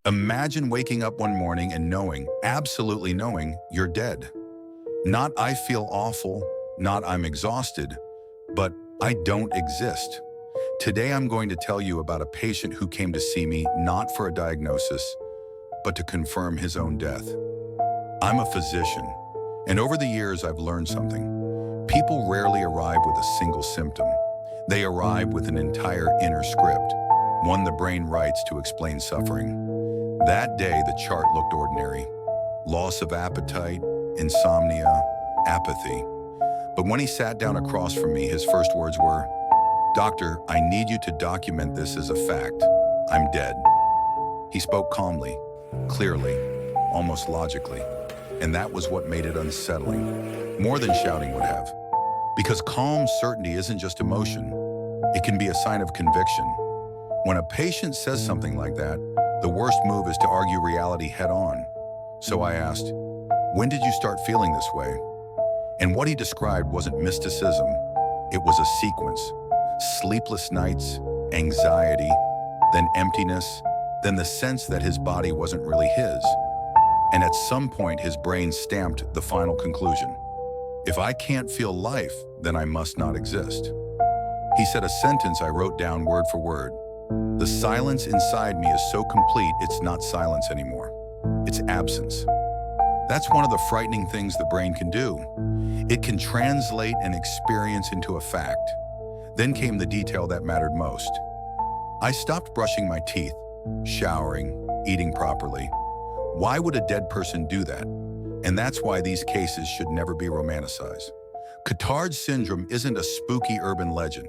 Imagine waking up one morning and knowing, absolutely knowing, you're dead. Not I feel awful, not I'm exhausted, but I don't exist. Today I'm going to tell you about a patient who came to see me not for a diagnosis, but to confirm his own death. I'm a physician, and over the years I've learned something. People rarely arrive with a single symptom. They arrive with an entire inner script, one the brain writes to explain suffering. That day, the chart looked ordinary. Loss of appetite, insomnia, apathy. But when he sat down across from me, his first words were, "Doctor, I need you to document this as a fact. I'm dead." He spoke calmly, clearly, almost logically. And that was what made it unsettling, more than shouting would have. Because calm certainty isn't just emotion. It can be a sign of conviction. When a patient says something like that, the worst move is to argue reality head-on. So I asked, "When did you start feeling this way?" And what he described wasn't mysticism. It was a sequence. Sleepless nights, anxiety, then emptiness, then the sense that his body wasn't really his. And at some point, his brain stamped the final conclusion. If I can't feel life, then I must not exist. He said a sentence I wrote down word for word. The silence inside me is so complete, it's not silence anymore. It's absence. That's one of the frightening things the brain can do. It can translate an experience into a fact. Then came the detail that mattered most. I stopped brushing my teeth, showering, eating properly. Why would a dead person do that? And that's why these cases should never be romanticized. Cotard syndrome isn't a spooky urban legend.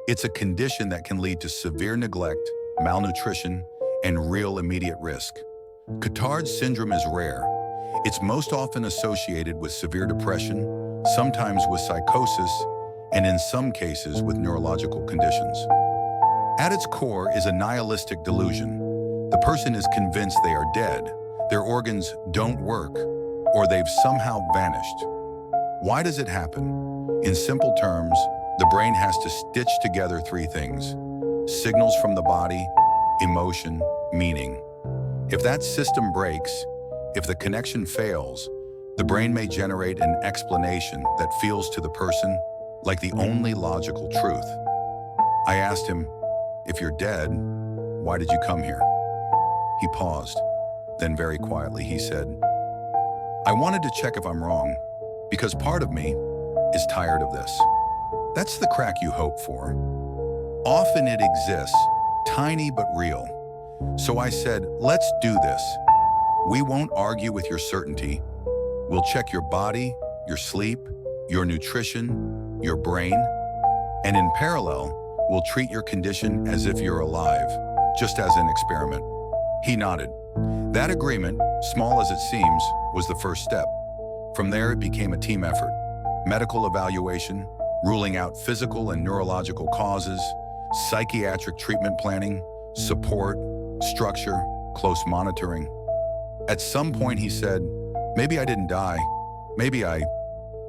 It's a condition that can lead to severe neglect, malnutrition, and real immediate risk. Cotard syndrome is rare. It's most often associated with severe depression, sometimes with psychosis, and in some cases with neurological conditions. At its core is a nihilistic delusion. The person is convinced they are dead, their organs don't work, or they've somehow vanished. Why does it happen? In simple terms, the brain has to stitch together three things: signals from the body, emotion, meaning. If that system breaks, if the connection fails, the brain may generate an explanation that feels to the person like the only logical truth. I asked him, "If you're dead, why did you come here?" He paused. Then very quietly he said, "I wanted to check if I'm wrong, because part of me is tired of this." That's the crack you hope for. Often it exists, tiny but real. So I said, "Let's do this. We won't argue with your certainty. We'll check your body, your sleep, your nutrition, your brain, and in parallel, we'll treat your condition as if you're alive, just as an experiment." He nodded. That agreement, small as it seems, was the first step. From there, it became a team effort. Medical evaluation, ruling out physical and neurological causes, psychiatric treatment planning, support, structure, close monitoring. At some point, he said, "Maybe I didn't die. Maybe I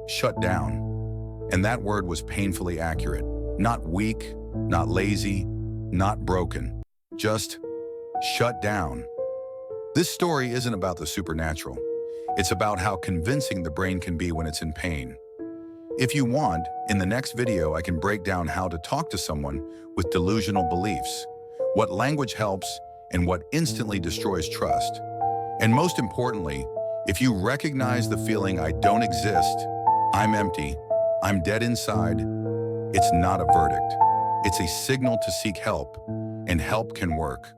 shut down." And that word was painfully accurate. Not weak, not lazy, not broken. Just shut down. This story isn't about the supernatural. It's about how convincing the brain can be when it's in pain. If you want, in the next video I can break down how to talk to someone with delusional beliefs, what language helps, and what instantly destroys trust. And most importantly, if you recognize the feeling "I don't exist, I'm empty, I'm dead inside," it's not a verdict. It's a signal to seek help, and help can work.